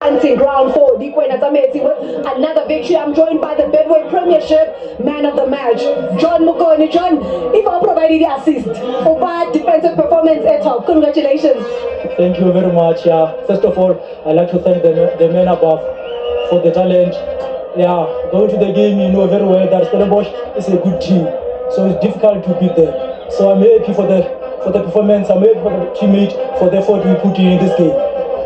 Hunting ground for Dikwena Tameti with another victory. I'm joined by the Bedway Premiership man of the match, John Mukoni. John, if I provided the assist for bad defensive performance at top, congratulations. Thank you very much. First of all, I'd like to thank the men above for the challenge. Going to the game, you know very well that Stellenbosch is a good team, so it's difficult to beat them. So I'm happy for the performance. I'm happy for the teammate for the effort we put in this game.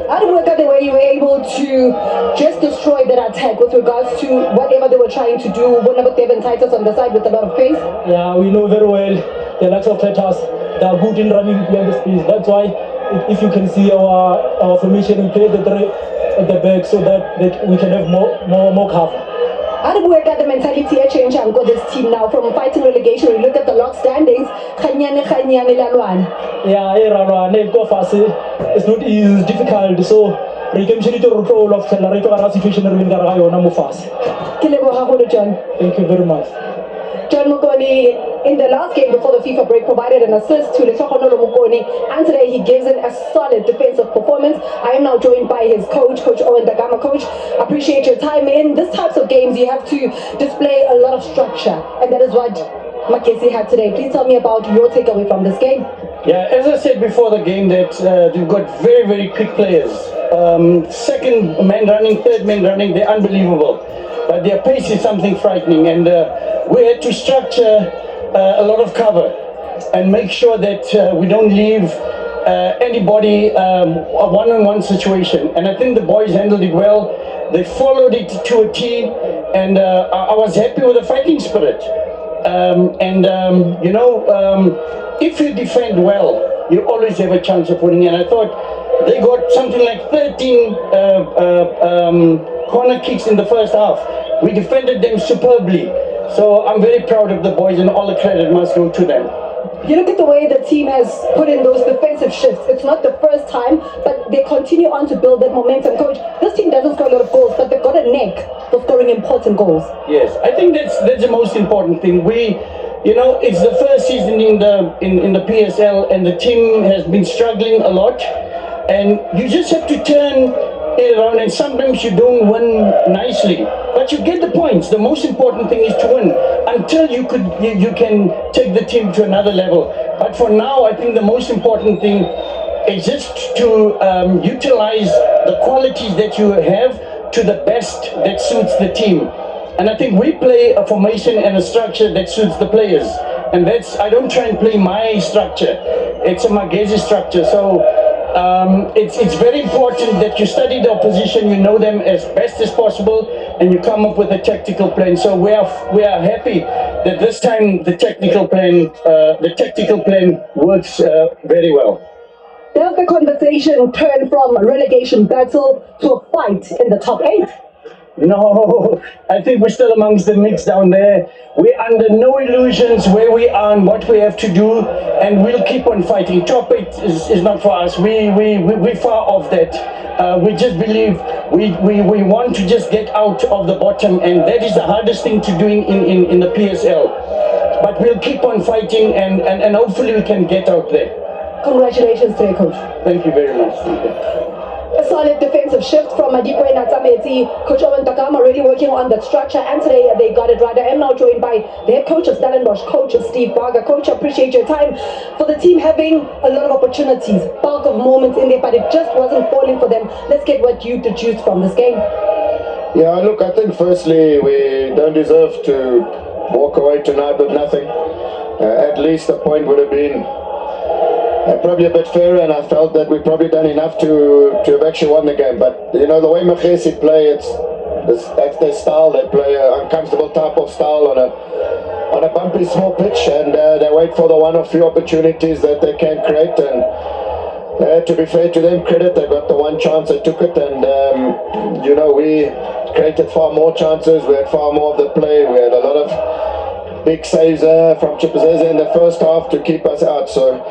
How did it work out the way you were able to just destroy that attack with regards to whatever they were trying to do? One of Devon Titus on the side with a lot of pace. Yeah, we know very well the likes of Titus. They are good in running behind the space. That's why, if you can see our formation, we play the three at the back so that we can have more cover. How did it work out the mentality change and got this team now from fighting relegation? We look at the log standings. Yeah, it's not easy, it's difficult. So we can see the role of the situation in the John. Thank you very much. John Mukoni, in the last game before the FIFA break, provided an assist to Lesogololo Mukoni, and today he gives it a solid defensive performance. I am now joined by his coach, Coach Owen Dagama. Coach, appreciate your time. In these types of games, you have to display a lot of structure, and that is what Magesi had today. Please tell me about your takeaway from this game. Yeah, as I said before the game, that you've got very, very quick players. Second man running, third man running, they're unbelievable. But their pace is something frightening, and we had to structure a lot of cover and make sure that we don't leave anybody a one-on-one situation. And I think the boys handled it well. They followed it to a T, and I was happy with the fighting spirit. If you defend well, you always have a chance of winning. And I thought they got something like 13 corner kicks in the first half. We defended them superbly. So I'm very proud of the boys, and all the credit must go to them. You look at the way the team has put in those defensive shifts. It's not the first time, but they continue on to build that momentum. Coach, this team doesn't score a lot of goals, but they've got a knack for scoring important goals. Yes, I think that's the most important thing. It's the first season in the PSL, and the team has been struggling a lot. And you just have to turn it around, and sometimes you don't win nicely, but you get the points. The most important thing is to win until you can take the team to another level. But for now, I think the most important thing is just to utilize the qualities that you have to the best that suits the team. And I think we play a formation and a structure that suits the players, and I don't try and play my structure. It's a Magesi structure. So it's very important that you study the opposition, you know them as best as possible, and you come up with a tactical plan. So we are happy that this time the tactical plan works very well. Does the conversation turn from a relegation battle to a fight in the top 8? No, I think we're still amongst the mix down there. We're under no illusions where we are and what we have to do, and we'll keep on fighting. Top 8 is not for us. We're far off that. We just believe we want to just get out of the bottom, and that is the hardest thing to do in the PSL. But we'll keep on fighting, and hopefully we can get out there. Congratulations today, Coach. Thank you very much. A solid defensive shift from Dikwena Tameti. Coach Owen Dagama really working on that structure, and today they got it right. I am now joined by the head coach of Stellenbosch, Coach Steve Barger. Coach, appreciate your time. For the team having a lot of opportunities, bulk of moments in there, but it just wasn't falling for them. Let's get what you deduced from this game. Yeah, look, I think firstly we don't deserve to walk away tonight with nothing. At least the point would have been probably a bit fairer, and I felt that we've probably done enough to have actually won the game. But the way Magesi play, that's their style. They play an uncomfortable type of style on a bumpy small pitch, and they wait for the one or few opportunities that they can create. And to be fair to them, credit, they got the one chance, they took it, and we created far more chances. We had far more of the play. We had a lot of big saves from Chipazeze in the first half to keep us out. So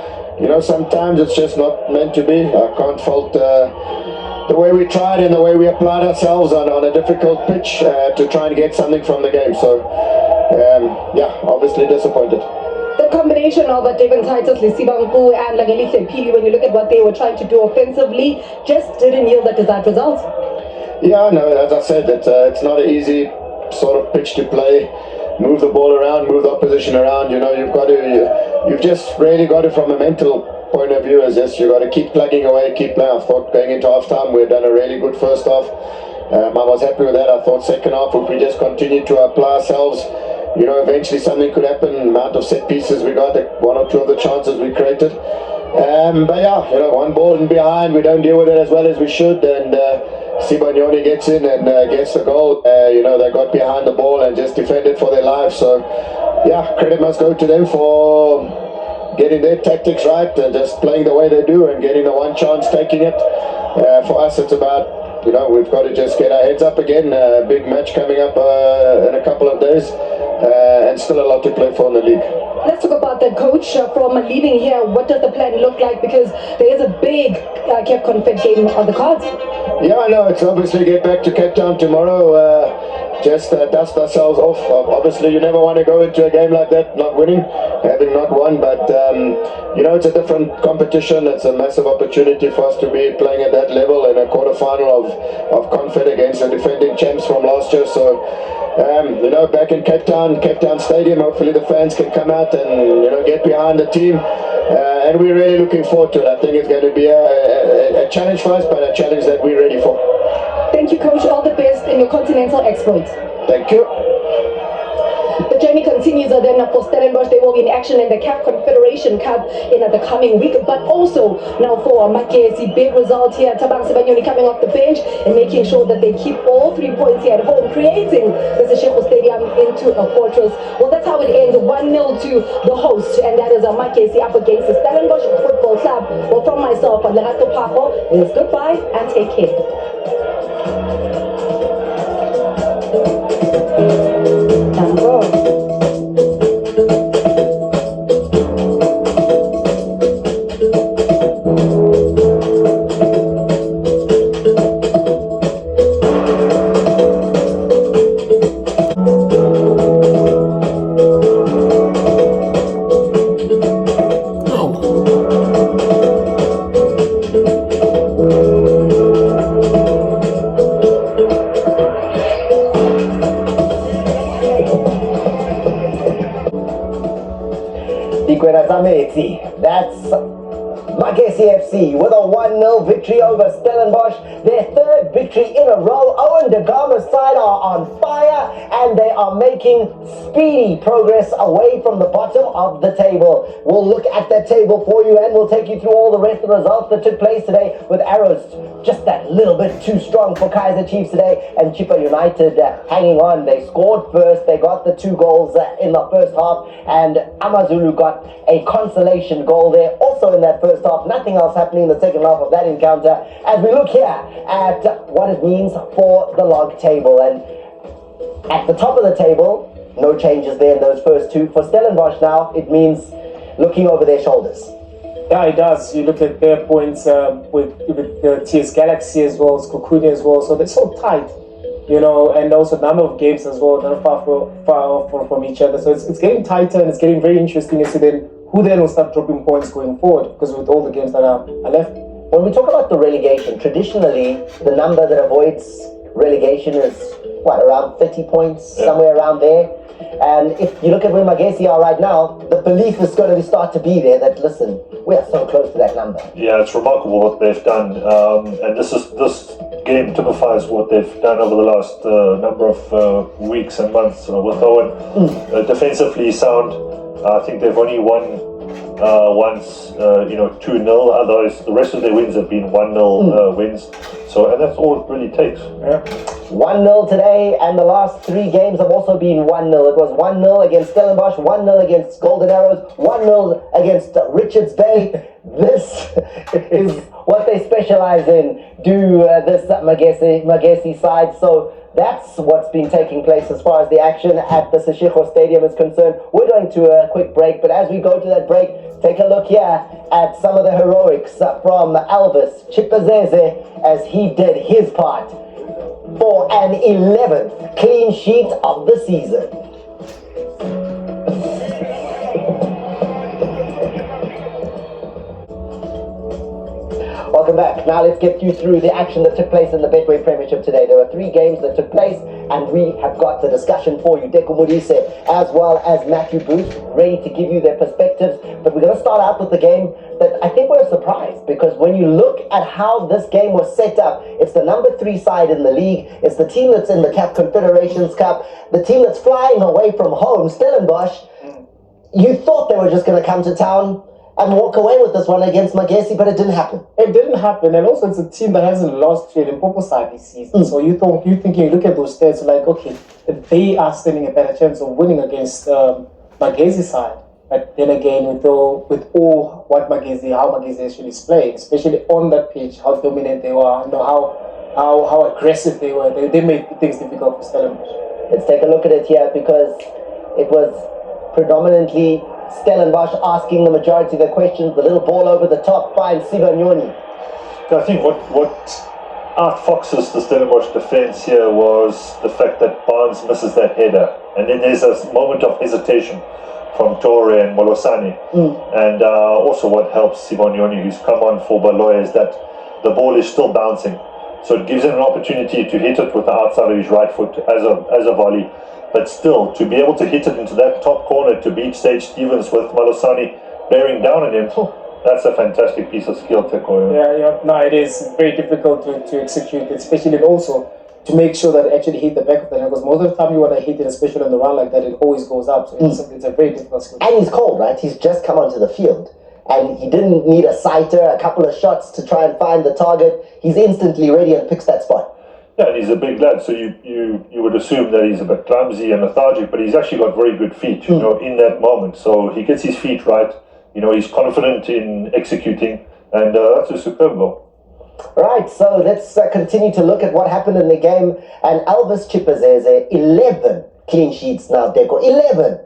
sometimes it's just not meant to be. I can't fault the way we tried and the way we applied ourselves on a difficult pitch to try and get something from the game. So, obviously disappointed. The combination of Devon Titus, Lesibangu and Langelihle Pili, when you look at what they were trying to do offensively, just didn't yield the desired result. Yeah, no, as I said, it's not an easy sort of pitch to play. Move the ball around, move the opposition around. You know, you've just really got it from a mental point of view. Is just you got to keep plugging away, keep playing. I thought going into half time we've done a really good first half. I was happy with that. I thought second half, if we just continue to apply ourselves, you know, eventually something could happen. Amount of set pieces we got, one or two of the chances we created. But yeah, you know, one ball in behind, we don't deal with it as well as we should, and Sibanyoni gets in and gets the goal. You know, they got behind the ball and just defended for their lives. So yeah, credit must go to them for getting their tactics right and just playing the way they do and getting the one chance, taking it. For us, it's about, you know, we've got to just get our heads up again. Big match coming up in a couple of days, and still a lot to play for in the league. Let's talk about the coach from leaving here. What does the plan look like? Because there is a big Cape Confed game on the cards. Yeah, I know. It's obviously get back to Cape Town tomorrow. Just dust ourselves off. Obviously, you never want to go into a game like that not winning, having not won. But you know, it's a different competition. It's a massive opportunity for us to be playing at that level in a quarter-final of Confed against the defending champs from last year. So you know, back in Cape Town Stadium, hopefully the fans can come out and, you know, get behind the team. And we're really looking forward to it. I think it's going to be a challenge for us, but a challenge that we're ready for. Thank you, Coach. All the best in your continental exploits. Thank you. The journey continues then for Stellenbosch. They will be in action in the CAF Confederation Cup in the coming week, but also now for Magesi, big result here. Tabang Sibanyoni coming off the bench and making sure that they keep all 3 points here at home, creating the Seshego Stadium into a fortress. Well, that's how it ends, 1-0 to the host, and that is Magesi up against the Stellenbosch Football Club. Well, from myself, Lerato Papo, is goodbye and take care. That's Magesi FC with a 1-0 victory over Stellenbosch. Their third victory in a row. Owen de Gama's side are on fire and they are making speedy progress away from the bottom of the table. We'll look at that table for you and we'll take you through all the rest of the results that took place today, with arrows just that little bit too strong for Kaizer Chiefs today, and Chippa United hanging on. They scored first, they got the 2 goals in the first half, and Amazulu got a consolation goal there also in that first half. Nothing else happening in the second half of that encounter, as we look here at what it means for the log table. And at the top of the table, no changes there in those first 2. For Stellenbosch now, it means looking over their shoulders. Yeah, it does. You look at their points with the TS Galaxy as well as Kukuni as well, so they're so tight, you know, and also number of games as well, not far from each other. So it's getting tighter and it's getting very interesting as to then who then will start dropping points going forward, because with all the games that are left. When we talk about the relegation, traditionally the number that avoids relegation is what, around 30 points, somewhere around there. And if you look at where Magesi are right now, the belief is going to start to be there that, listen, we are so close to that number. Yeah, it's remarkable what they've done, and this game typifies what they've done over the last number of weeks and months with Owen. Defensively sound. I think they've only won once, 2-0. Otherwise, the rest of their wins have been 1-0 wins. So, and that's all it really takes. Yeah. 1-0 today, and the last 3 games have also been 1-0. It was 1-0 against Stellenbosch, 1-0 against Golden Arrows, 1-0 against Richards Bay. This is what they specialize in, this Magesi side. So that's what's been taking place as far as the action at the Seshego Stadium is concerned. We're going to a quick break, but as we go to that break, take a look here at some of the heroics from Elvis Chipazeze as he did his part for an 11th clean sheet of the season. Welcome back. Now let's get you through the action that took place in the Betway Premiership today. There were 3 games that took place, and we have got the discussion for you. Deco Modise as well as Matthew Booth ready to give you their perspectives. But we're going to start out with the game that I think we're surprised, because when you look at how this game was set up, it's the number 3 side in the league. It's the team that's in the CAF Confederations Cup, the team that's flying away from home, Stellenbosch. You thought they were just going to come to town and walk away with this one against Magesi, but it didn't happen. It didn't happen, and also it's a team that hasn't lost to the Limpopo side this season. So you look at those stats, like, okay, they are standing a better chance of winning against Magesi side. But then again, with all what how Magesi actually is playing, especially on that pitch, how dominant they were, how aggressive they were, they made things difficult for Stellenbosch. Let's take a look at it here, because it was predominantly Stellenbosch asking the majority of the questions. The little ball over the top finds Sibanyoni. I think what outfoxes the Stellenbosch defence here was the fact that Barnes misses that header, and then there's a moment of hesitation from Torre and Molosani. And also what helps Sibanyoni, who's come on for Baloy, is that the ball is still bouncing, so it gives him an opportunity to hit it with the outside of his right foot as a volley. But still, to be able to hit it into that top corner to beat Sage Stevens with Malosani bearing down on him, that's a fantastic piece of skill, Teko. Yeah. No, it is very difficult to execute, especially also to make sure that it actually hit the back of the net, because most of the time you want to hit it, especially on the run like that, it always goes up. So it's a very difficult skill. And he's cold, right? He's just come onto the field, and he didn't need a sighter, a couple of shots to try and find the target. He's instantly ready and picks that spot. Yeah, and he's a big lad, so you would assume that he's a bit clumsy and lethargic, but he's actually got very good feet, you know, in that moment. So he gets his feet right, you know, he's confident in executing, and that's a superb goal. Right, so let's continue to look at what happened in the game. And Elvis Chipazeze, 11 clean sheets now, Deco, 11.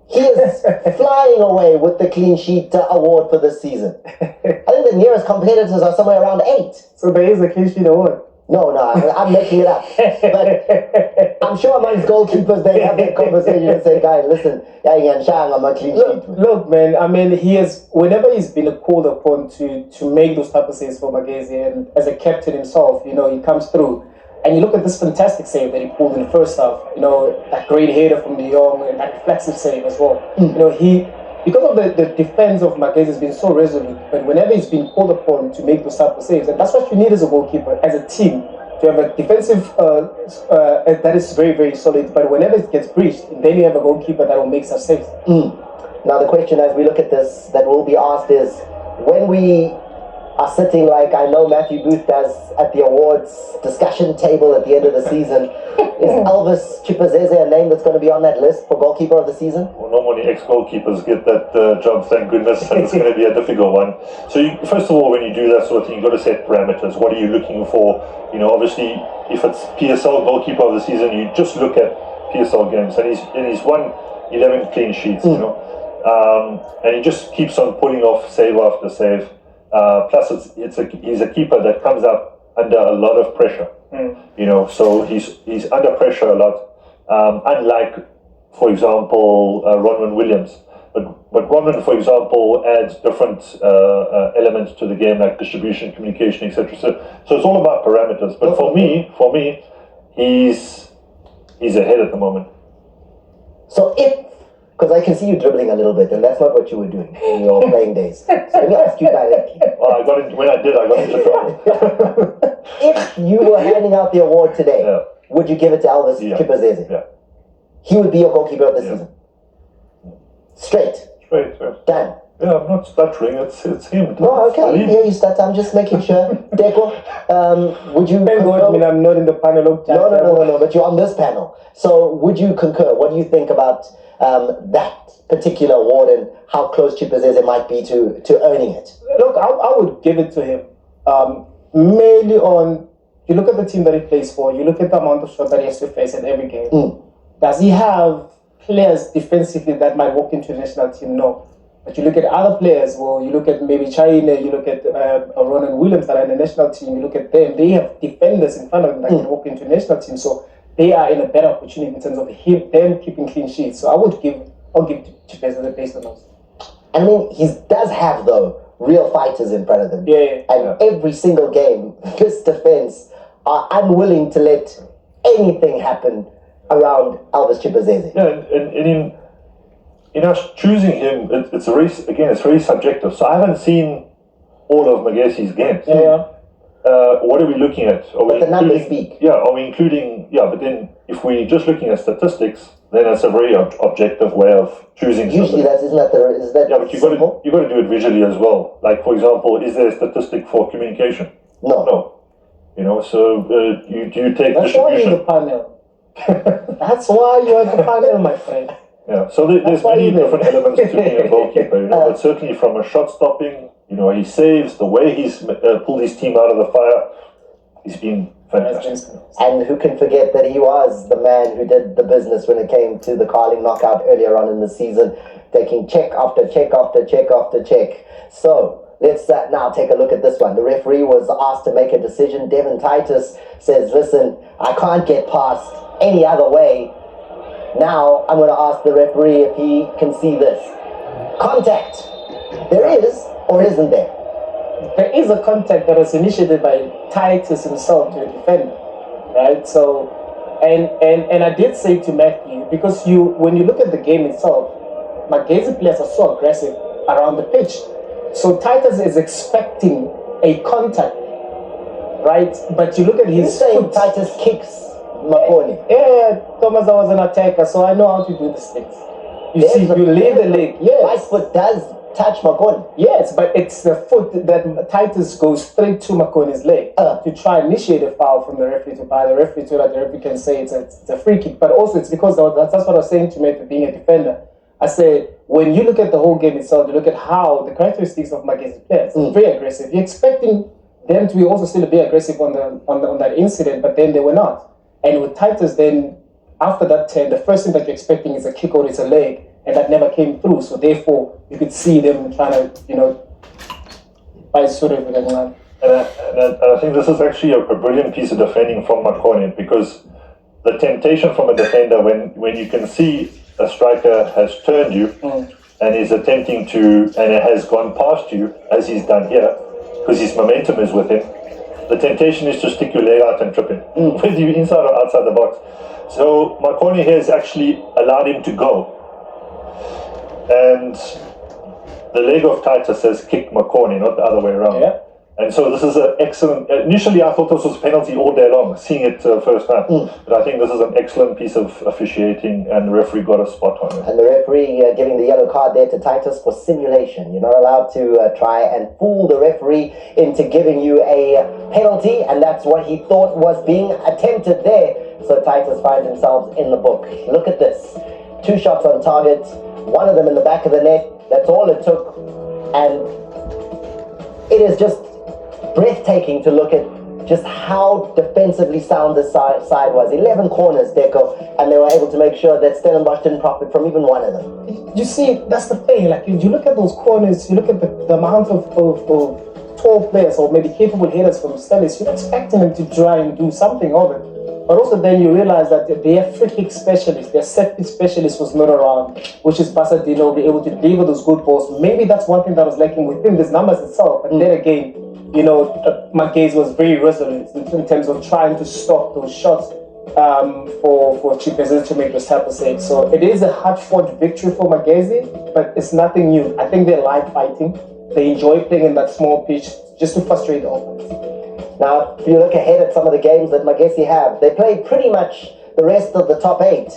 He is flying away with the clean sheet award for this season. I think the nearest competitors are somewhere around 8. So there is a clean sheet award. No, I'm making it up. But I'm sure amongst goalkeepers they have that conversation and say, guys, listen, I'm a clean sheet. Look, man, I mean, whenever he's been called upon to make those type of saves for Magesi, and as a captain himself, you know, he comes through. And you look at this fantastic save that he pulled in the first half, you know, that great header from De Jong, and that reflexive save as well. You know, because of the defense of Magesi has been so resolute, but whenever he's been called upon to make those type of saves, and that's what you need as a goalkeeper, as a team, to have a defensive that is very, very solid, but whenever it gets breached, then you have a goalkeeper that will make such saves. Now the question as we look at this that will be asked is, when we are sitting, like I know Matthew Booth does at the awards discussion table at the end of the season, is Elvis Chipazeze a name that's going to be on that list for goalkeeper of the season? Well, normally ex-goalkeepers get that job, thank goodness, and it's going to be a difficult one. So first of all, when you do that sort of thing, you've got to set parameters. What are you looking for? You know, obviously, if it's PSL goalkeeper of the season, you just look at PSL games, and he's won 11 clean sheets, you know, and he just keeps on pulling off save after save. Plus, he's a keeper that comes up under a lot of pressure, you know, so he's under pressure a lot, unlike, for example, Ronwen Williams. But Ronwen, for example, adds different elements to the game, like distribution, communication, etc. So it's all about parameters. But for me, he's ahead at the moment. So because I can see you dribbling a little bit, and that's not what you were doing in your playing days. So let me ask you directly. Well, I got into trouble. If you were handing out the award today, would you give it to Elvis Chipazeze? Yeah. He would be your goalkeeper of the season. Straight. Done. Yeah, I'm not stuttering. It's him. No, okay. Yeah, you stutter. I'm just making sure. Deco, would you? I mean, I'm not in the panel. No. But you're on this panel. So, would you concur? What do you think about that particular award and how close Chipazeze might be to earning it? Look, I would give it to him. Mainly on, you look at the team that he plays for, you look at the amount of shots that he has to face in every game. Does he have players defensively that might walk into the national team? No. But you look at other players, well, you look at maybe China, you look at Ronan Williams that are in the national team, you look at them, they have defenders in front of them that can walk into the national team. So they are in a better opportunity in terms of them keeping clean sheets. So I'll give Chipazeze based on those. I mean, he does have, though, real fighters in front of them. Yeah. And every single game, this defense are unwilling to let anything happen around Elvis Chibuzeze. Yeah, and in us choosing him, it's very subjective. So I haven't seen all of Magesi's games. Yeah. What are we looking at? But the numbers speak. Yeah, are we including? Yeah, but then if we're just looking at statistics, then it's a very objective way of choosing. Usually, is that Yeah, but you got to do it visually as well. Like, for example, is there a statistic for communication? No. You know, so you take That's why distribution. you're the panel. That's why you're the panel, my friend. Yeah, so there's many different elements to being a goalkeeper, you know, but certainly from a shot stopping, you know, he saves, the way he's pulled his team out of the fire, he's been fantastic. And who can forget that he was the man who did the business when it came to the Carling knockout earlier on in the season, taking check after check after check after check. So let's now take a look at this one. The referee was asked to make a decision. Devin Titus says, listen, I can't get past any other way. Now I'm going to ask the referee if he can see this. Contact. There is or isn't there? There is a contact that was initiated by Titus himself to the defender, right? So, and I did say to Matthew, because when you look at the game itself, Magesi players are so aggressive around the pitch. So Titus is expecting a contact, right? But you look at his saying Titus kicks Makoni. Yeah, Thomas, I was an attacker, so I know how to do these things. You see, you lay the leg. Yes. Right foot does touch Makoni. Yes, but it's the foot that Titus goes straight to Makoni's leg to try and initiate a foul from the referee so that the referee can say it's a free kick. But also it's because that's what I was saying to me for being a defender. I said, when you look at the whole game itself, you look at how the characteristics of Magesi players, very aggressive. You're expecting them to be also still be aggressive on that incident, but then they were not. And with Titus, then after that turn, the first thing that you're expecting is a kick or it's a leg, and that never came through. So therefore, you could see them trying to, by sort of. And I think this is actually a brilliant piece of defending from Makoni, because the temptation from a defender when you can see a striker has turned you and is attempting to, and it has gone past you, as he's done here, because his momentum is with him, the temptation is to stick your leg out and trip him, whether you're inside or outside the box. So Makoni here has actually allowed him to go. And the leg of Titus has kicked Makoni, not the other way around. Yeah. And so this is an excellent. Initially, I thought this was a penalty all day long, seeing it first time. But I think this is an excellent piece of officiating, and the referee got a spot on it. And the referee giving the yellow card there to Titus for simulation. You're not allowed to try and fool the referee into giving you a penalty, and that's what he thought was being attempted there. So Titus finds himself in the book. Look at this. 2 shots on target, one of them in the back of the net. That's all it took. And it is just breathtaking to look at just how defensively sound this side was. 11 corners, Deco, and they were able to make sure that Stellenbosch didn't profit from even one of them. You see, that's the thing. Like, if you look at those corners, you look at the amount of tall players or maybe capable headers from Stellenbosch, you're expecting them to try and do something of it. But also then you realize that their free kick specialist, their set piece specialist was not around, which is Basadino, be able to deliver those good balls. Maybe that's one thing that was lacking within these numbers itself. But then again, Magesi was very resolute in terms of trying to stop those shots for Chibuzeze to make those type of saves. So it is a hard-fought victory for Magesi, but it's nothing new. I think they like fighting. They enjoy playing in that small pitch just to frustrate the opponents. Now, if you look ahead at some of the games that Magesi have, they played pretty much the rest of the top 8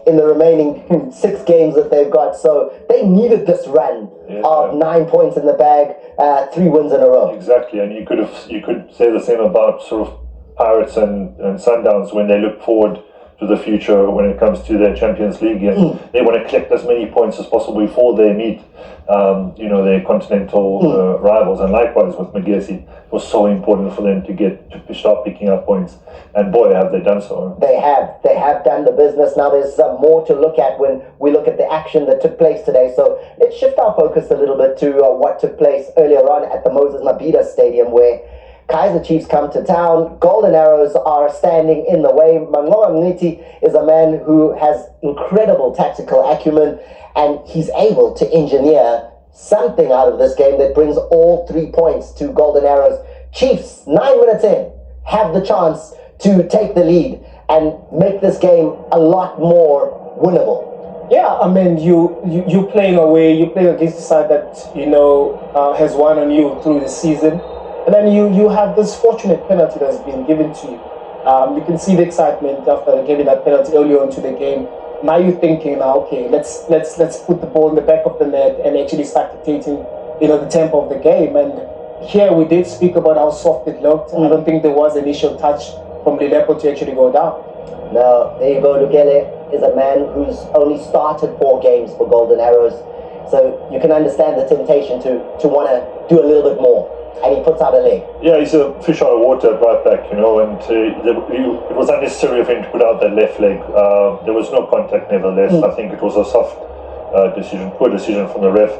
in the remaining 6 games that they've got. So they needed this run of 9 points in the bag, 3 wins in a row. Exactly, and you could say the same about sort of Pirates and Sundowns when they look forward to the future when it comes to their Champions League game. They want to collect as many points as possible before they meet their continental rivals. And likewise with Magesi, it was so important for them to start picking up points. And boy, have they done so. They have done the business. Now there's more to look at when we look at the action that took place today. So let's shift our focus a little bit to what took place earlier on at the Moses Mabhida Stadium, where Kaizer Chiefs come to town. Golden Arrows are standing in the way. Mangoa Mniti is a man who has incredible tactical acumen, and he's able to engineer something out of this game that brings all 3 points to Golden Arrows. Chiefs, 9 minutes in, have the chance to take the lead and make this game a lot more winnable. Yeah, I mean, you playing away, you playing against the side that has won on you through the season, and then you have this fortunate penalty that's been given to you. You can see the excitement after giving that penalty early on to the game. Now you're thinking, okay, let's put the ball in the back of the net and actually start dictating, the tempo of the game. And here we did speak about how soft it looked. I don't think there was initial touch from Lelepo to actually go down. Now, there you go. Lukele is a man who's only started 4 games for Golden Arrows. So you can understand the temptation to want to do a little bit more. And he puts out a leg. Yeah, he's a fish out of water right back, and it was unnecessary of him to put out that left leg. There was no contact nevertheless. I think it was a soft poor decision from the ref,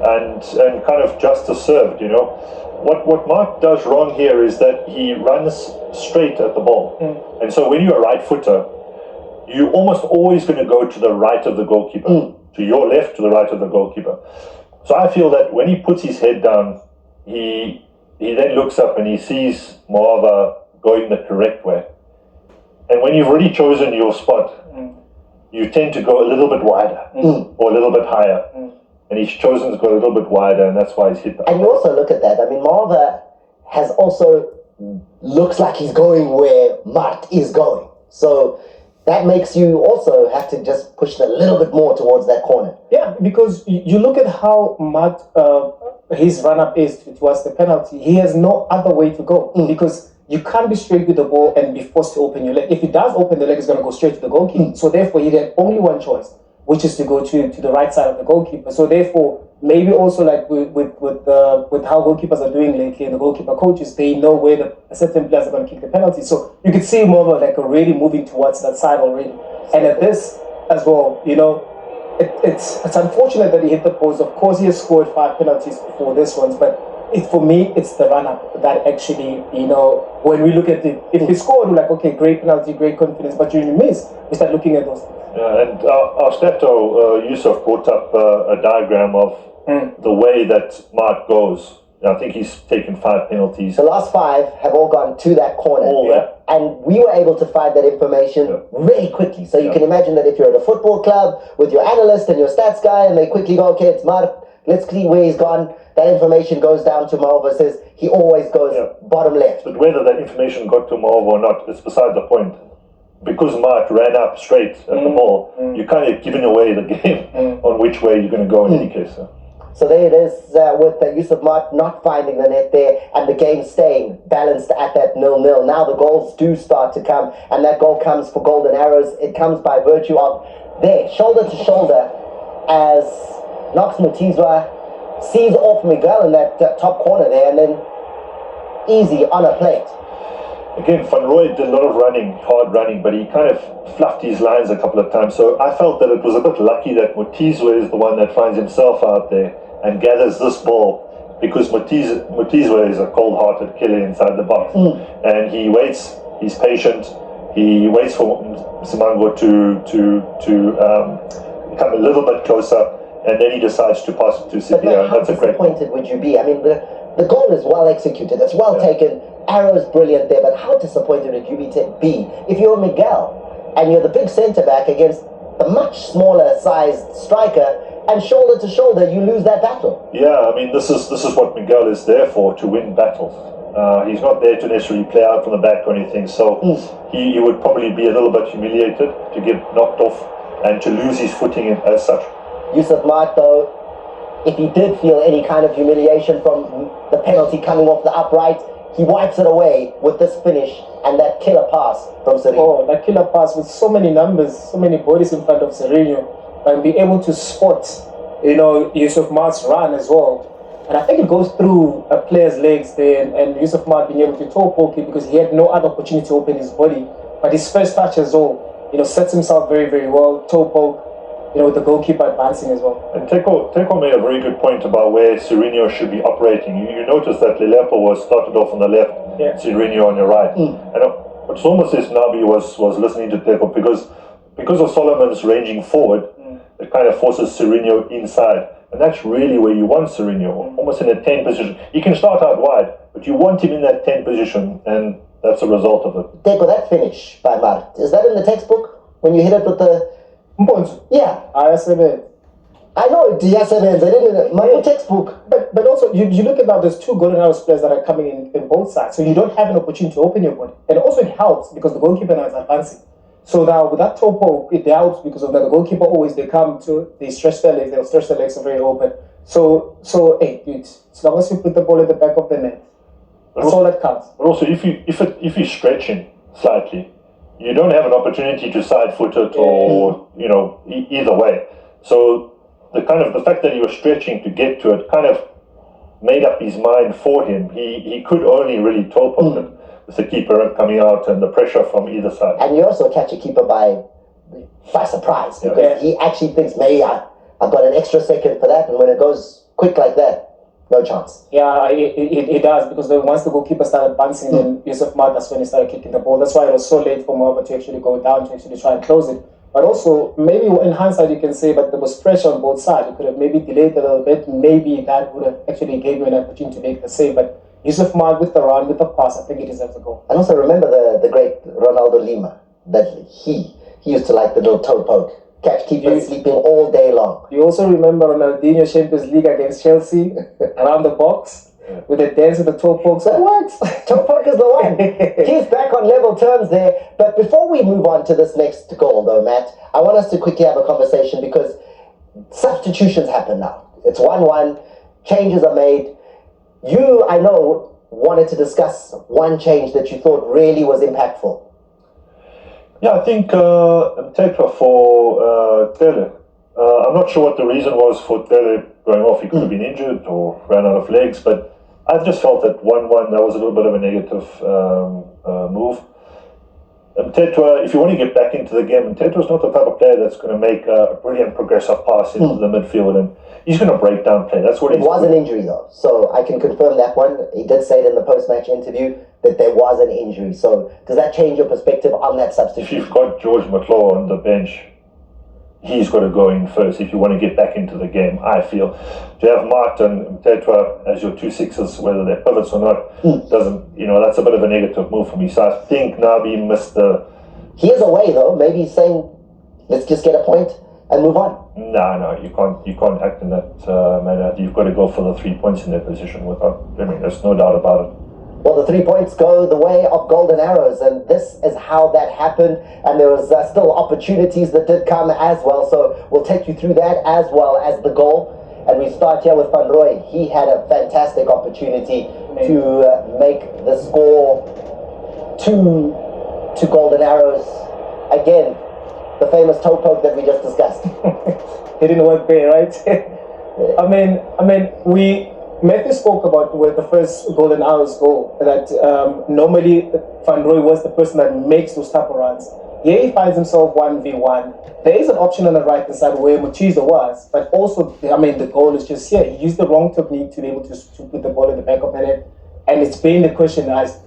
and kind of justice served, What Mark does wrong here is that he runs straight at the ball. And so when you're a right footer, you're almost always going to go to the right of the goalkeeper, to your left, to the right of the goalkeeper. So I feel that when he puts his head down, he then looks up and he sees Moava going the correct way. And when you've already chosen your spot, you tend to go a little bit wider or a little bit higher. And he's chosen to go a little bit wider, and that's why he's hit that. And you also look at that. I mean, Moava has also looks like he's going where Mart is going. So that makes you also have to just push it a little bit more towards that corner. Yeah, because you look at how Mart, his run-up is towards the penalty. He has no other way to go because you can't be straight with the ball and be forced to open your leg. If he does open the leg, it's going to go straight to the goalkeeper. So therefore, he had only one choice, which is to go to the right side of the goalkeeper. So therefore, maybe also like with how goalkeepers are doing lately, and the goalkeeper coaches, they know where the certain players are going to kick the penalty. So you could see more like already moving towards that side already. And at this as well, it's unfortunate that he hit the post. Of course, he has scored 5 penalties before this one, but for me, it's the run-up that actually, when we look at it, if he scored, we're like, okay, great penalty, great confidence, but you miss, we start looking at those things. Yeah, and our stato, Yusuf, brought up a diagram of the way that Mark goes. I think he's taken 5 penalties. The last 5 have all gone to that corner. And we were able to find that information really quickly. So you can imagine that if you're at a football club with your analyst and your stats guy, and they quickly go, okay, it's Mark, let's see where he's gone. That information goes down to Malva, says he always goes bottom left. But whether that information got to Malva or not, it's beside the point. Because Mark ran up straight at the ball, you're kind of giving away the game on which way you're going to go in any case. So there it is with the use of Mark not finding the net there and the game staying balanced at that 0-0. Now the goals do start to come, and that goal comes for Golden Arrows. It comes by virtue of there, shoulder to shoulder, as Knox Mutizwa sees off Miguel in that top corner there, and then easy on a plate. Again, Van Rooij did a lot of running, hard running, but he kind of fluffed his lines a couple of times. So I felt that it was a bit lucky that Mutizwa is the one that finds himself out there and gathers this ball, because Mutizwa is a cold-hearted killer inside the box. And he waits, he's patient, he waits for Simango to come a little bit closer, and then he decides to pass it to Sipia. How disappointed would you be? I mean, the goal is well executed, it's well taken. Arrow's brilliant there, but how disappointed would you be if you're Miguel and you're the big centre back against the much smaller sized striker, and shoulder to shoulder you lose that battle? Yeah, I mean, this is what Miguel is there for, to win battles. He's not there to necessarily play out from the back or anything, so he would probably be a little bit humiliated to get knocked off and to lose his footing as such. Yusuf Mart, though, if he did feel any kind of humiliation from the penalty coming off the upright, he wipes it away with this finish and that killer pass from Sereno. Oh, that killer pass with so many numbers, so many bodies in front of Sereno, and be able to spot, Yusuf Mart's run as well. And I think it goes through a player's legs there, and Yusuf Mart being able to toe poke it because he had no other opportunity to open his body. But his first touch as well, sets himself very, very well, toe poke, with the goalkeeper advancing as well. And Teko made a very good point about where Sereno should be operating. You notice that Lelepo was started off on the left, Sereno on your right. And it's almost as Nabi was listening to Teko, because of Solomon's ranging forward, it kind of forces Sereno inside. And that's really where you want Serginho, almost in a 10 position. He can start out wide, but you want him in that 10 position, and that's a result of it. Deco, that finish by Mart, is that in the textbook? When you hit it with the... Yeah. I know, Diasevens, I didn't my textbook. But also, you look at now, there's two golden arrows players that are coming in both sides. So you don't have an opportunity to open your body. And also it helps because the goalkeeper now is advancing. So now with that toe poke, it helps because of that. The goalkeeper always, they stretch their legs, they'll stretch their legs very open. So hey, dude, as long as you put the ball at the back of the net, that's all that counts. But also, if you're stretching slightly, you don't have an opportunity to side foot it or, either way. So the fact that he was stretching to get to it kind of made up his mind for him. He could only really toe poke it with the keeper coming out and the pressure from either side. And you also catch a keeper by surprise because he actually thinks, maybe I've got an extra second for that, and when it goes quick like that, no chance. Yeah, it does, because once the goalkeeper started bouncing, then Yusuf Mat, that's when he started kicking the ball. That's why it was so late for Moaba to actually go down to actually try and close it. But also, maybe in hindsight you can say, but there was pressure on both sides. You could have maybe delayed a little bit. Maybe that would have actually gave you an opportunity to make the save. But Yusuf Mat with the run, with the pass, I think he deserves a goal. And also remember the great Ronaldo Lima, that he used to like the little toe poke. Catch keepers sleeping all day long. You also remember Ronaldinho Champions League against Chelsea around the box with the dance with the toe pokes. That works. Toe poke is the one. He's back on level terms there. But before we move on to this next goal, though, Matt, I want us to quickly have a conversation because substitutions happen now. It's 1-1. Changes are made. You, I know, wanted to discuss one change that you thought really was impactful. Yeah, I think Tetra for Tele. I'm not sure what the reason was for Tele going off. He could have been injured or ran out of legs, but I just felt that 1-1, that was a little bit of a negative move. Tetra, if you want to get back into the game, Tetra's not the type of player that's going to make a brilliant progressive pass into the midfield, and he's going to break down play. That's what it was an injury, though, so I can confirm that one. He did say it in the post-match interview that there was an injury. So does that change your perspective on that substitution? If you've got George McClaw on the bench, he's got to go in first if you want to get back into the game, I feel. To have Martin and Tetra as your 2 6s, whether they're pivots or not, doesn't, that's a bit of a negative move for me. So I think Nabi missed the... He is away, though. Maybe he's saying, let's just get a point and move on. No, you can't act in that manner. You've got to go for the 3 points in that position there's no doubt about it. Well, the 3 points go the way of golden arrows, and this is how that happened. And there was still opportunities that did come as well, so we'll take you through that as well as the goal. And we start here with Van Rooyen. He had a fantastic opportunity to make the score two golden arrows. Again, the famous toe poke that we just discussed. It didn't work there, right? Matthew spoke about where the first golden arrows go, that normally Van Rooyen was the person that makes those type of runs. Here he finds himself 1v1. There is an option on the right hand side where Mochizo was, but also, the goal is just here. He used the wrong technique to be able to put the ball in the back of the net, and it's been the question as,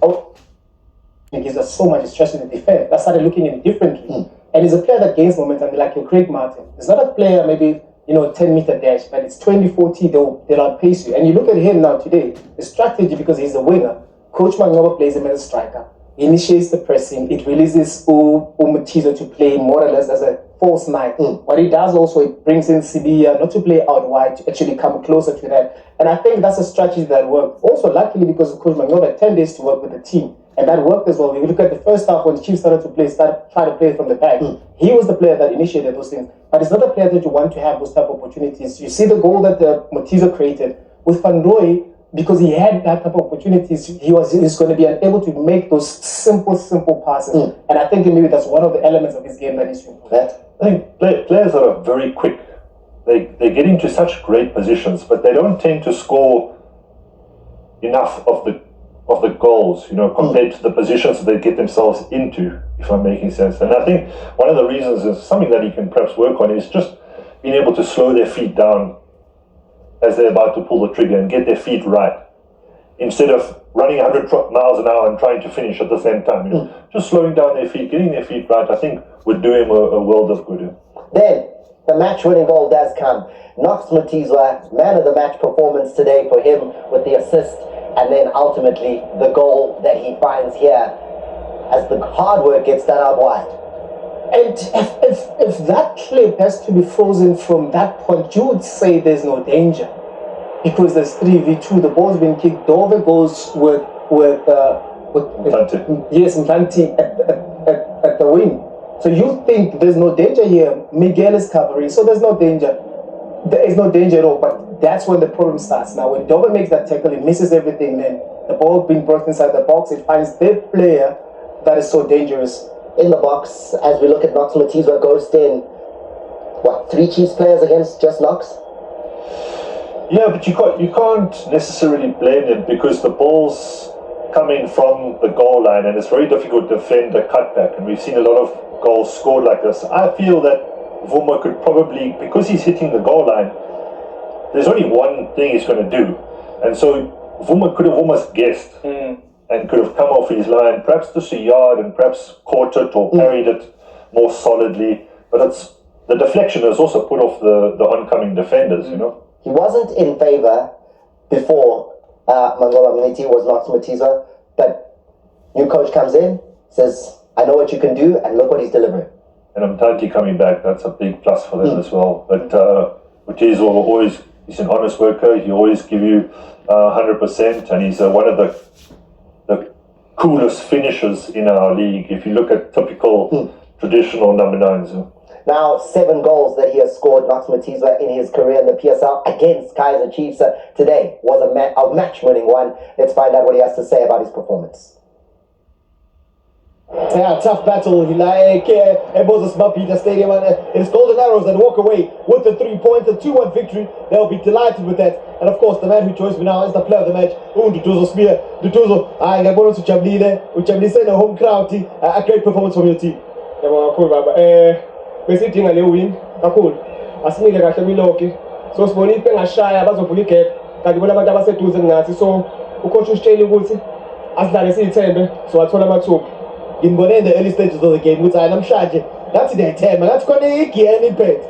it gives us so much stress in the defense. That started looking at it differently. And he's a player that gains momentum, like your Craig Martin. He's not a player, maybe 10-meter dash, but it's 20-40, they'll outpace you. And you look at him now today, the strategy, because he's a winger, Coach Mangoba plays him as a striker. He initiates the pressing, it releases Umutizo to play more or less as a false nine. What he does also, it brings in Sibia, not to play out wide, to actually come closer to that. And I think that's a strategy that worked. Also, luckily, because Coach Mangoba had 10 days to work with the team. And that worked as well. If you look at the first half when the Chiefs started to try to play from the back, he was the player that initiated those things. But it's not a player that you want to have those type of opportunities. You see the goal that Motizo created with Van Rooyen, because he had that type of opportunities, he's going to be unable to make those simple passes. And I think maybe that's one of the elements of his game that needs to improve. I think players that are very quick, they get into such great positions, but they don't tend to score enough of the goals, compared to the positions that they get themselves into, if I'm making sense. And I think one of the reasons is something that he can perhaps work on is just being able to slow their feet down as they're about to pull the trigger and get their feet right, instead of running 100 miles an hour and trying to finish at the same time. Just slowing down their feet, getting their feet right, I think would do him a world of good. Then, the match-winning goal does come. Knox Mutizwa, man of the match performance today for him with the assist, and then ultimately the goal that he finds here as the hard work gets done out wide. And if that clip has to be frozen from that point, you would say there's no danger. Because there's 3v2, the ball's been kicked, Dove goes with Mtanti at the wing. So you think there's no danger here. Miguel is covering, so there's no danger. There is no danger at all, but that's when the problem starts. Now, when Dove makes that tackle, he misses everything, then the ball being brought inside the box, it finds the player that is so dangerous. In the box, as we look at Knox Mutizwa ghost in, 3 Chiefs players against just Knox? Yeah, but you can't necessarily blame them because the ball's coming from the goal line and it's very difficult to defend a cutback, and we've seen a lot of goals scored like this. I feel that Vuma could probably, because he's hitting the goal line, there's only one thing he's going to do, and so Vuma could have almost guessed and could have come off his line, perhaps just a yard, and perhaps caught it or parried it more solidly, but it's the deflection has also put off the oncoming defenders, you know. He wasn't in favour before Mangola Mniti was Knox Mutizwa, but new coach comes in, says, I know what you can do, and look what he's delivering. And Mtanti coming back, that's a big plus for them as well. But Mutizwa always, he's an honest worker, he always give you 100%, and he's one of the coolest finishers in our league. If you look at typical traditional number 9s. Now, 7 goals that he has scored, Knox Mutizwa, in his career in the PSL against Kaizer Chiefs today was a match-winning one. Let's find out what he has to say about his performance. Yeah, tough battle. Like Eboza's Peter Stadium, and it's Golden Arrows that walk away with the 3 points, a 2-1 victory. They'll be delighted with that. And of course, the man who joins me now is the player of the match, Dutuzo Spear. Dutuzo, I got to Uchamlise, the home crowd, a great performance from your team. besidinga le win kakhulu asimile kahle kwiloki so sibona ipe ngashaya bazovula igap kanti bona abantu abaseduze ngathi so ucoach usitshela ukuthi asidlale siyithembe so wathola amathuba. Nginibone in the early stages of the game ukuthi hayi namhlanje ngathi ndiyayithemba ngathi khona igear eniphethe.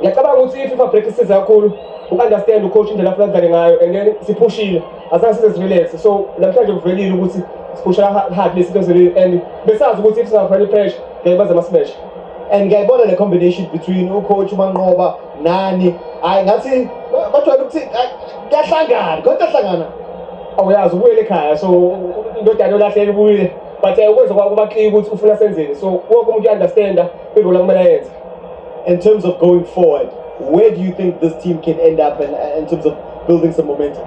Ngiyacabanga ukuthi i-FIFA break isize kakhulu uku-understand ucoach indlela afuna sidlale ngayo and then siphushile azange size sirelaxe so namhlanje kuvelile ukuthi siphushela hard lesinto and besazi ukuthi if singafani i-pressure ngeke baze masmash. And ngiyayibona le combination between ucoach uManqoba nani hayi ngathi bajwayele ukuthi kuyahlangana kodwa hlangana awuyazi ubuyele ekhaya so indodana yolahleka ibuyile but ukwenza kuba clear ukuthi ufuna senzeni so wonke umuntu uya-understanda irole akumele ayenze. In terms of going forward, where do you think this team can end up in terms of building some momentum?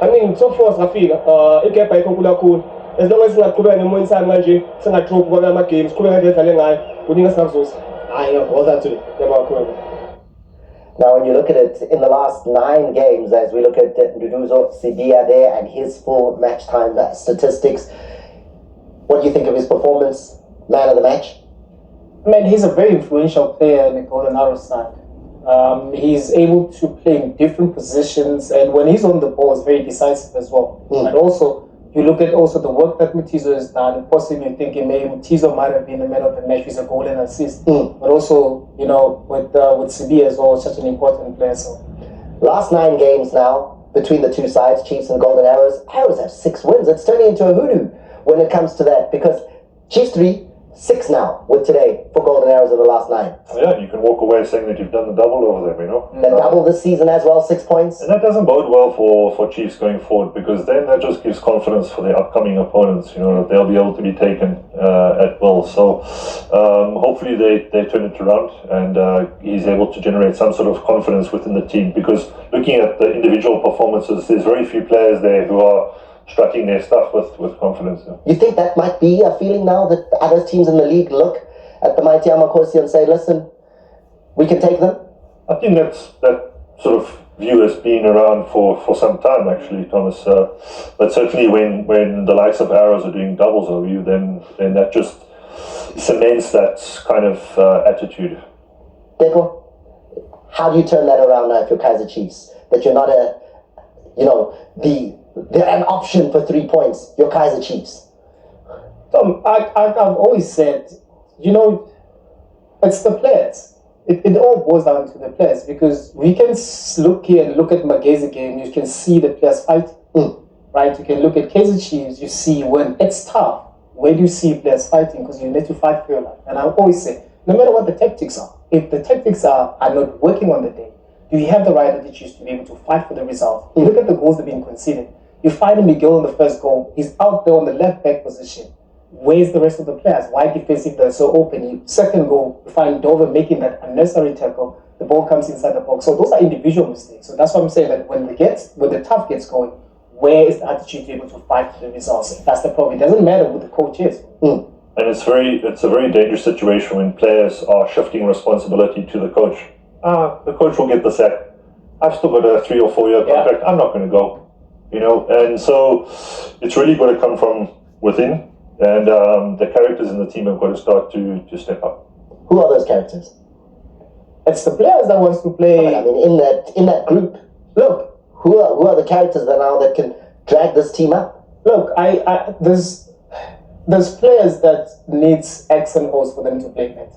I mean, so far singafika igap ayikho nkulu kakhulu as long as singaqhubeka ngemoyeni sami manje singadrop kona ama-games siqhubeka ngendlela edlale ngayo kuningi singakuzuza. Well done today. Now, when you look at it, in the last 9 games, as we look at Nduduzo Sidia there and his full match time statistics, what do you think of his performance, man of the match? Man, he's a very influential player in the Golden Arrows side. He's able to play in different positions, and when he's on the ball, he's very decisive as well. And also, you look at also the work that Mutizo has done, possibly thinking maybe Mutizo might have been the man of the match with a goal and assist. But also, you know, with Sibi as well, such an important player. So, last 9 games now between the two sides, Chiefs and Golden Arrows. Arrows have 6 wins. It's turning into a hoodoo when it comes to that because Chiefs 3, 6 now with today for Golden Arrows in the last 9. Yeah, you can walk away saying that you've done the double over them, you know. The double this season as well, 6 points. And that doesn't bode well for Chiefs going forward because then that just gives confidence for their upcoming opponents, you know, that they'll be able to be taken at will. So hopefully they turn it around and he's able to generate some sort of confidence within the team because looking at the individual performances, there's very few players there who are strutting their stuff with confidence. You think that might be a feeling now that other teams in the league look at the mighty Amakosi and say, listen, we can take them? I think that sort of view has been around for some time actually, Thomas. But certainly when the likes of Arrows are doing doubles over you, then that just cements that kind of attitude. Deko, how do you turn that around now if you're Kaizer Chiefs? That you're not they're an option for 3 points. You're Kaizer Chiefs. Tom, I've always said, you know, it's the players. it all boils down to the players, because we can look here and look at Magesi game, you can see the players fight, right? You can look at Kaizer Chiefs, you see when it's tough, where do you see players fighting? Because you need to fight for your life. And I always say, no matter what the tactics are, if the tactics are not working on the day, do you have the right attitudes to be able to fight for the result? You look at the goals that are being conceded. You find Miguel in the first goal, he's out there on the left back position. Where's the rest of the players? Why defensive they're so open? Second goal, you find Dover making that unnecessary tackle. The ball comes inside the box. So those are individual mistakes. So that's why I'm saying that when the tough gets going, where is the attitude to be able to fight for the results? That's the problem. It doesn't matter who the coach is. And it's a very dangerous situation when players are shifting responsibility to the coach. The coach will get the sack. I've still got a 3 or 4 year contract. I'm not going to go. And so it's really got to come from within. And the characters in the team have got to start to step up. Who are those characters? It's the players that wants to play. I mean, in that group, look, who are the characters that can drag this team up? Look, there's players that needs X and O's for them to play better.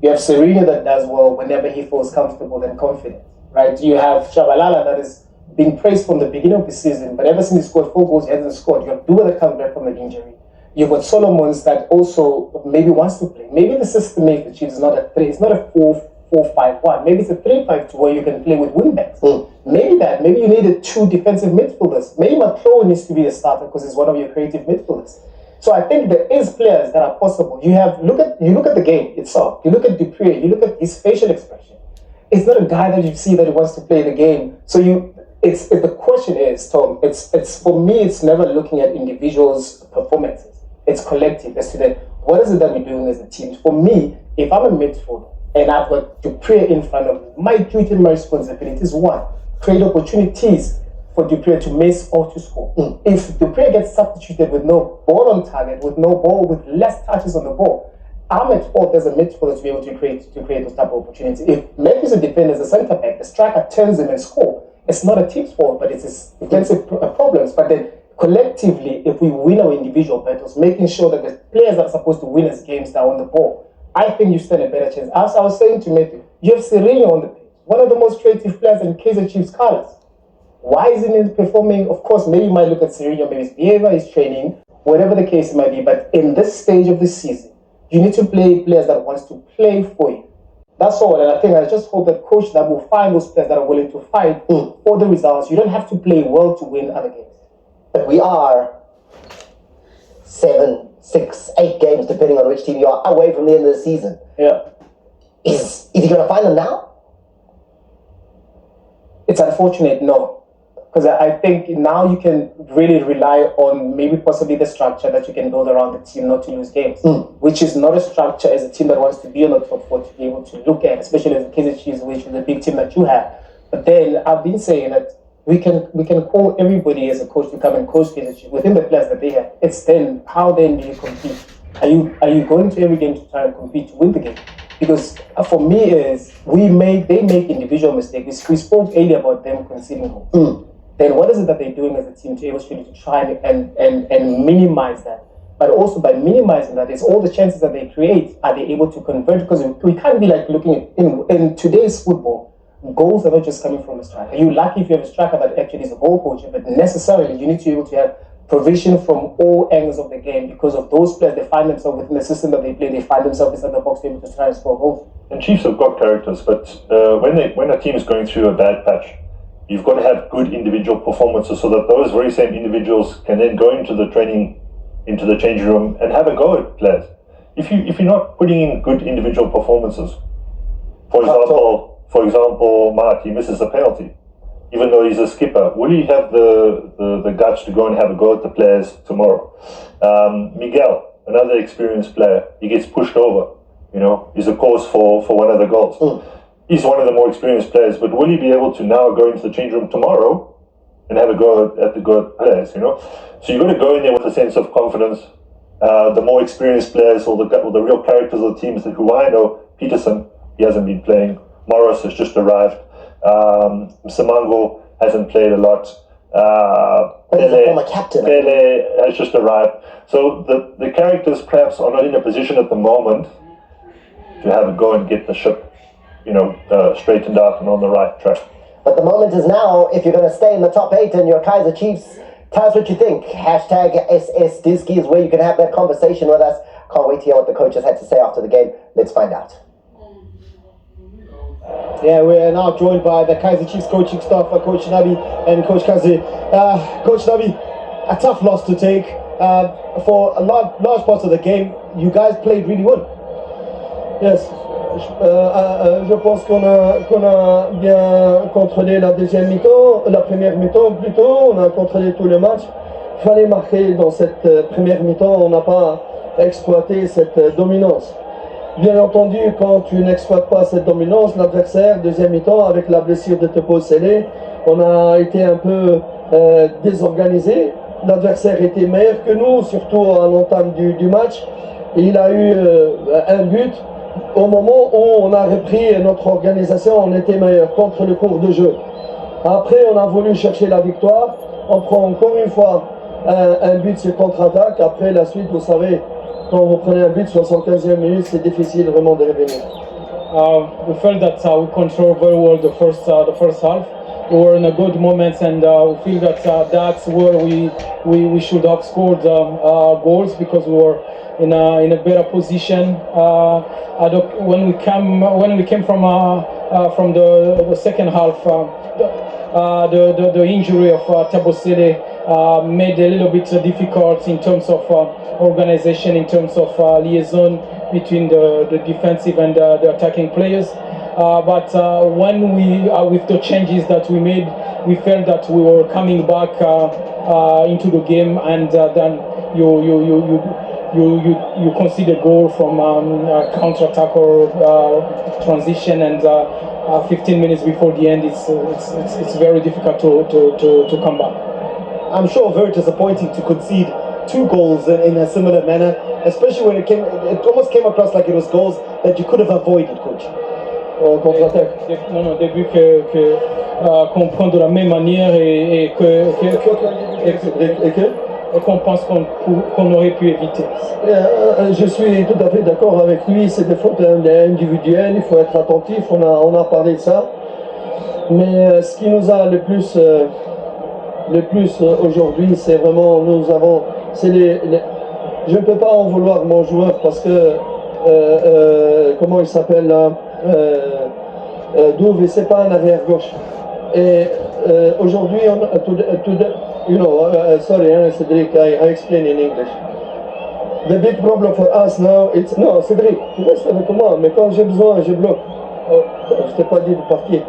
You have Serena that does well whenever he feels comfortable and confident, right? You have Shabalala that is being praised from the beginning of the season, but ever since he scored 4 goals, he hasn't scored. You have Dua that comes back from an injury. You've got Solomons that also maybe wants to play. Maybe the system makes the Chiefs is not a 3, it's not a 4-4-5-1. Maybe it's a 3-5-2 where you can play with wingbacks. Maybe you needed 2 defensive midfielders. Maybe McClough needs to be the starter because he's one of your creative midfielders. So I think there is players that are possible. You look at the game itself. You look at Dupree. You look at his facial expression. It's not a guy that you see that he wants to play the game. So the question is, Tom. It's for me. It's never looking at individuals' performances. It's collective as to what is it that we're doing as a team. For me, if I'm a midfielder and I've got Dupree in front of me, my duty and my responsibility is one, create opportunities for Dupree to miss or to score. If Dupree gets substituted with no ball on target, with no ball, with less touches on the ball, I'm at fault as a midfielder to be able to create those type of opportunities. If Matthew's a defender, as a centre back, the striker turns him and score. It's not a team's fault, but it's his defensive problems. But then collectively, if we win our individual battles, making sure that the players that are supposed to win us games are on the ball, I think you stand a better chance. As I was saying to Matthew, you have Serena on the pitch, one of the most creative players in Kaizer Chiefs colours. Why isn't he performing? Of course, maybe you might look at Serena, maybe his behavior, his training, whatever the case might be. But in this stage of the season, you need to play players that wants to play for you. That's all. And I just hope that coach that will find those players that are willing to fight for the results. You don't have to play well to win other games. But we are 7, 6, 8 games, depending on which team you are, away from the end of the season. Yeah. Is he going to find them now? It's unfortunate, no. Because I think now you can really rely on maybe possibly the structure that you can build around the team not to lose games, which is not a structure as a team that wants to be on the top 4 to be able to look at, especially as the Kaizer Chiefs, which is a big team that you have. But then I've been saying that we can call everybody as a coach to come and coach Kaizer Chiefs within the players that they have. It's then how then do you compete? Are you going to every game to try and compete to win the game? Because for me is they make individual mistakes. We spoke earlier about them conceding goals. Then what is it that they're doing as a team to able to try and minimize that? But also by minimizing that, it's all the chances that they create, are they able to convert? Because we can't be like looking at, in today's football, goals are not just coming from a striker. You're lucky if you have a striker that actually is a goal poacher, but necessarily you need to be able to have provision from all angles of the game because of those players. They find themselves within the system that they play. They find themselves inside the box to be able to try and score goals. And Chiefs have got characters, but when a team is going through a bad patch, you've got to have good individual performances so that those very same individuals can then go into the changing room and have a go at players. If you're not putting in good individual performances, for example, Mark, he misses a penalty, even though he's a skipper. Will he have the guts to go and have a go at the players tomorrow? Miguel, another experienced player, he gets pushed over. He's a cause for one of the goals. He's one of the more experienced players, but will he be able to now go into the change room tomorrow and have a go at the good players? So you've got to go in there with a sense of confidence. The more experienced players or the real characters of the teams who I know, Peterson, he hasn't been playing. Morris has just arrived. Samango hasn't played a lot. Pele has just arrived. So the characters perhaps are not in a position at the moment to have a go and get the ship straightened out and on the right track. But the moment is now. If you're going to stay in the top 8 and your Kaizer Chiefs, tell us what you think. Hashtag SSDisky is where you can have that conversation with us. Can't wait to hear what the coaches had to say after the game. Let's find out. Yeah, we are now joined by the Kaizer Chiefs coaching staff, Coach Nabi and Coach Kazi. Coach Nabi, a tough loss to take. For a large part of the game, you guys played really well. Yes. Je pense qu'on a bien contrôlé la deuxième mi-temps, la première mi-temps plutôt, on a contrôlé tout le match. Il fallait marquer dans cette première mi-temps, on n'a pas exploité cette dominance. Bien entendu, quand tu n'exploites pas cette dominance, l'adversaire, deuxième mi-temps, avec la blessure de Tepo Sele, on a été un peu désorganisé. L'adversaire était meilleur que nous, surtout à l'entame du match. Et il a eu un but. Au moment où on a repris notre organisation, on était meilleur contre le cours de jeu. Après, on a voulu chercher la victoire. On prend encore une fois un but sur contre-attaque. Après, la suite, vous savez, quand vous prenez un but 75e minute, c'est difficile vraiment de revenir. We felt that we controlled very well the first half. We were in a good moment, and we feel that that's where we should have scored goals, because we were in a better position. When we came from the second half, the injury of Tabosele made it a little bit difficult in terms of organization, in terms of liaison between the defensive and the attacking players. But when with the changes that we made, we felt that we were coming back into the game, and then you concede a goal from counter-attack or transition, and 15 minutes before the end, it's very difficult to come back. I'm sure very disappointing to concede 2 goals in a similar manner, especially when it almost came across like it was goals that you could have avoided, coach. Contre-attaque. Non, des buts qu'on prend de la même manière et qu'on pense qu'on aurait pu éviter. Je suis tout à fait d'accord avec lui, c'est des fautes individuelles, il faut être attentif, on a parlé de ça. Mais ce qui nous a le plus aujourd'hui, c'est vraiment, je ne peux pas en vouloir mon joueur parce que, comment il s'appelle là, Douve, c'est pas un arrière-gauche. Et aujourd'hui, sorry, Cedric, I explain in English. The big problem for us now, no, Cedric, tu restes avec moi, mais quand j'ai besoin, je bloque. Oh, je t'ai pas dit de partir.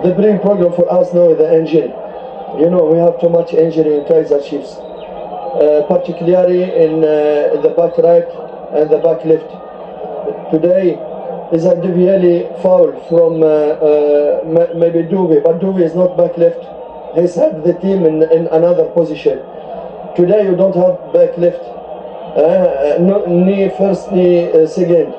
The big problem for us now is the injury. We have too much injury in Kaizer Chiefs, particularly in the back right and the back left. Today is a really foul from maybe Douve, but Douve is not back left. He's had the team in another position. Today you don't have back left, ni first ni second.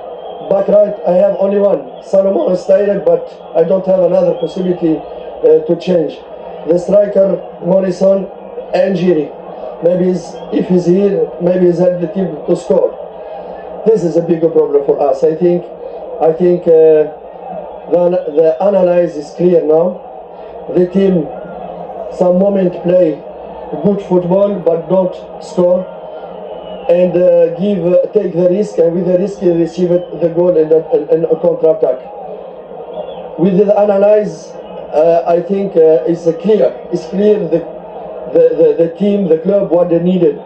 Back right I have only one, Salomon is tired, but I don't have another possibility to change. The striker Morrison, injury. Maybe if he's here, maybe he's had the team to score. This is a bigger problem for us. I think the analysis is clear now. The team some moment play good football but don't score, and take the risk, and with the risk you receive the goal in a counter-attack. With the analysis, I think it's clear the team, the club, what they needed.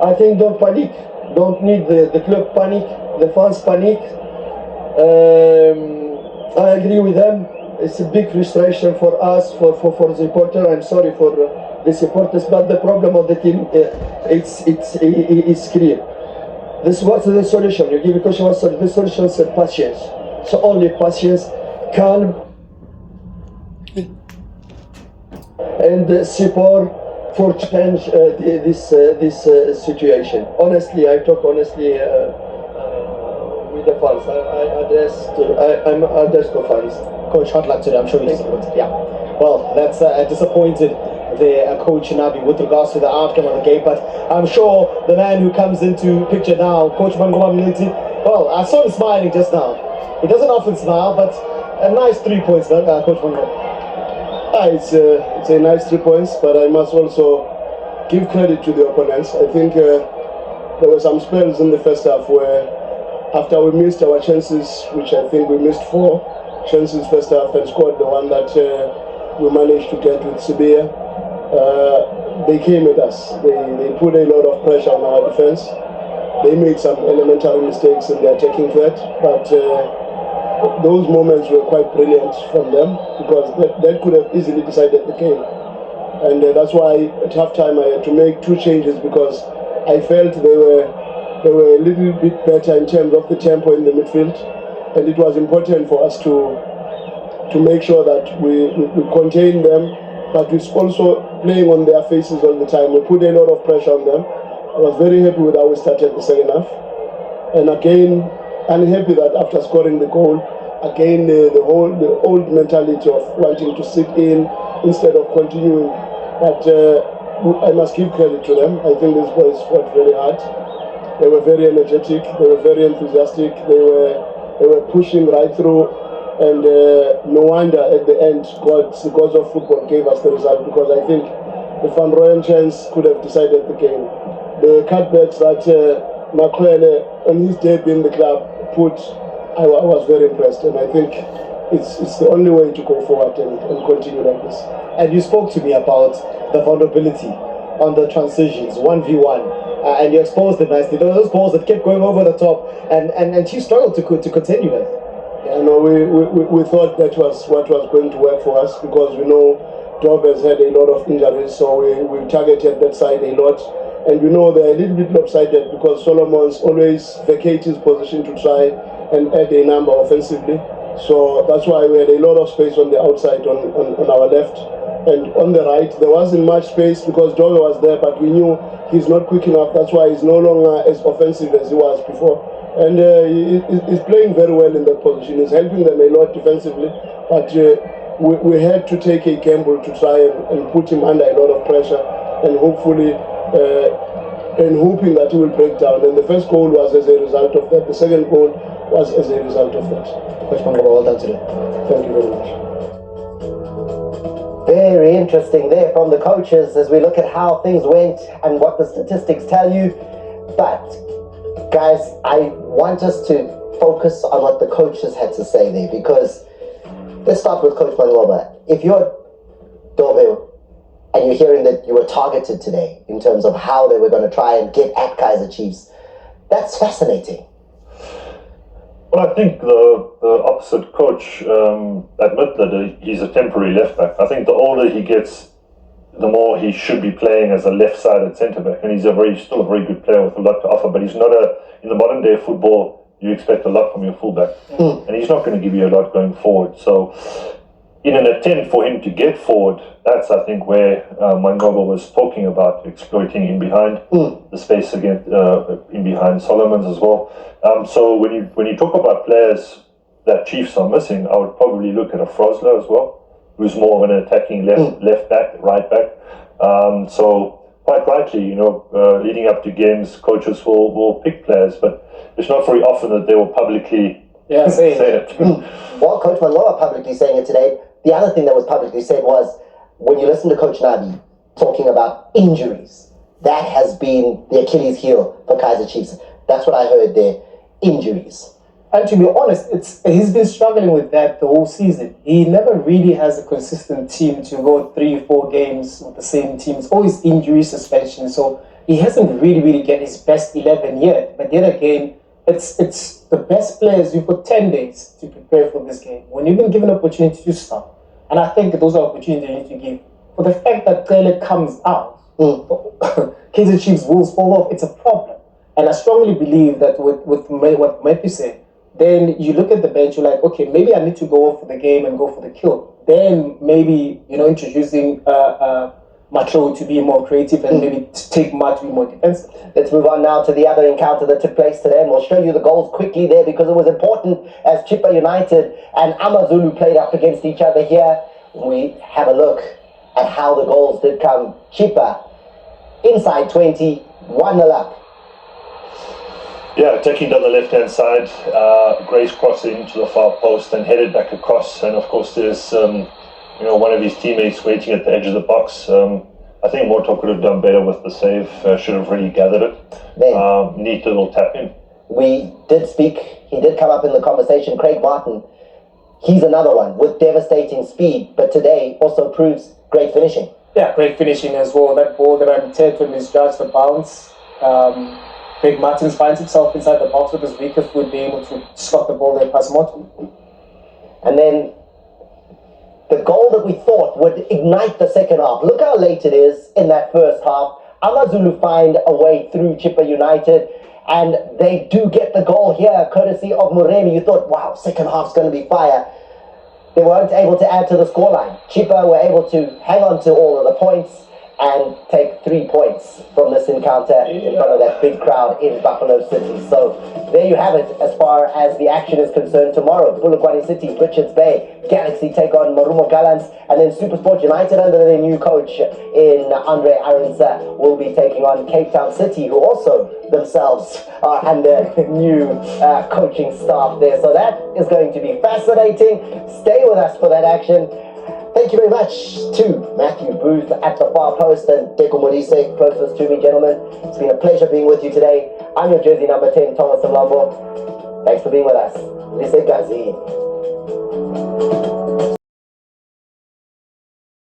I think don't panic, don't need the club panic, the fans panic. I agree with them. It's a big frustration for us, for the supporter. I'm sorry for the supporters, but the problem of the team, it's clear. What's the solution? You give a question. What's the solution? Is patience. So only patience, calm, and support for change this situation. Honestly, I talk honestly with the fans. I'm addressed to fans. Coach, hard luck today. I'm sure you're disappointed. Yeah. Well, that's disappointed the Coach Nabi with regards to the outcome of the game, but I'm sure the man who comes into picture now, Coach Mangoma Militi, well, I saw him smiling just now. It doesn't often smile, but a nice 3 points, Coach Mongo. It's a nice 3 points, but I must also give credit to the opponents. I think there were some spells in the first half where, after we missed our chances, which I think we missed 4 chances first half and scored the one that we managed to get with Sibia, they came at us. They put a lot of pressure on our defense. They made some elementary mistakes in their attacking threat, but those moments were quite brilliant from them, because that could have easily decided the game. And that's why at halftime I had to make 2 changes, because I felt they were a little bit better in terms of the tempo in the midfield, and it was important for us to make sure that we contain them, but we're also playing on their faces all the time. We put a lot of pressure on them. I was very happy with how we started the second half, and again, I'm happy that after scoring the goal, again the old mentality of wanting to sit in instead of continuing. But I must give credit to them. I think these boys fought very hard. They were very energetic. They were very enthusiastic. They were pushing right through, and no wonder at the end the gods of football gave us the result, because I think the Van Rooyen chance could have decided the game. The cutbacks that Makwele on his debut in the club put, I was very impressed, and I think it's the only way to go forward and continue like this. And you spoke to me about the vulnerability on the transitions, 1v1, and you exposed it nicely. Those balls that kept going over the top, and you struggled to continue that. Yeah, no, we thought that was what was going to work for us, because we know Dob has had a lot of injuries, so we targeted that side a lot. And we know they're a little bit lopsided, because Solomon's always vacates his position to try and add a number offensively. So that's why we had a lot of space on the outside on our left. And on the right, there wasn't much space because Dobe was there, but we knew he's not quick enough. That's why he's no longer as offensive as he was before. And he's playing very well in that position. He's helping them a lot defensively. But we had to take a gamble to try and put him under a lot of pressure, and hopefully and hoping that he will break down. And the first goal was as a result of that. The second goal was as a result of that. Coach Mangaba, well done today. Thank you very much. Very interesting there from the coaches as we look at how things went and what the statistics tell you. But guys, I want us to focus on what the coaches had to say there, because let's start with Coach Mangaba. If you're Dobe and you're hearing that you were targeted today in terms of how they were going to try and get at Kaizer Chiefs, that's fascinating. Well, I think the opposite coach admit that he's a temporary left back. I think the older he gets, the more he should be playing as a left-sided centre back, and he's still a very good player with a lot to offer. But he's not in the modern day football, you expect a lot from your fullback, and he's not going to give you a lot going forward. So, in an attempt for him to get forward, that's I think where Mangaba was talking about exploiting in behind the space again in behind Solomon's as well. So when you talk about players that Chiefs are missing, I would probably look at a Frosler as well, who's more of an attacking left back, right back. So quite rightly, leading up to games, coaches will pick players, but it's not very often that they will publicly say it. Well, Coach Mangaba publicly saying it today. The other thing that was publicly said was, when you listen to Coach Nabi talking about injuries, that has been the Achilles heel for Kaizer Chiefs. That's what I heard there, injuries. And to be honest, he's been struggling with that the whole season. He never really has a consistent team to go 3-4 games with the same team. It's always injury, suspension. So he hasn't really get his best 11 yet. But then again, it's the best players. You've got 10 days to prepare for this game. When you've been given an opportunity to start, and I think those are opportunities you need to give. For the fact that Taylor comes out, Kaizer Chiefs will fall off, it's a problem. And I strongly believe that with what Matthew said, then you look at the bench, you're like, okay, maybe I need to go for the game and go for the kill. Then maybe, introducing Matlo to be more creative and maybe to take Matt to be more defensive. Let's move on now to the other encounter that took place today, and we'll show you the goals quickly there because it was important as Chippa United and Amazulu played up against each other here. We have a look at how the goals did come. Chippa inside 20, 1-0 up. Yeah, taking down the left-hand side, Gray's crossing to the far post and headed back across. And of course, there's one of his teammates waiting at the edge of the box. I think Morto could have done better with the save. Should have really gathered it. Neat little tap in. We did speak. He did come up in the conversation. Craig Martin. He's another one with devastating speed, but today also proves great finishing. Yeah, great finishing as well. That ball that I'm to misjudge the bounce. Craig Martins finds himself inside the box with his weaker foot, being able to slot the ball there past Morton. And then the goal that we thought would ignite the second half. Look how late it is in that first half. Amazulu find a way through Chippa United, and they do get the goal here, courtesy of Muremi. You thought, wow, second half's going to be fire. They weren't able to add to the scoreline. Chippa were able to hang on to all of the points and take 3 points from this encounter in front of that big crowd in Buffalo City. So there you have it as far as the action is concerned. Tomorrow, Polokwane City, Richards Bay, Galaxy take on Marumo Gallants, and then SuperSport United under their new coach in Andre Aronsa will be taking on Cape Town City, who also themselves are under new coaching staff there. So that is going to be fascinating. Stay with us for that action. Thank you very much to Matthew Booth at the far post and Deko Modise closest to me, gentlemen. It's been a pleasure being with you today. I'm your jersey number 10, Thomas Mlambo. Thanks for being with us. Lise Gazi.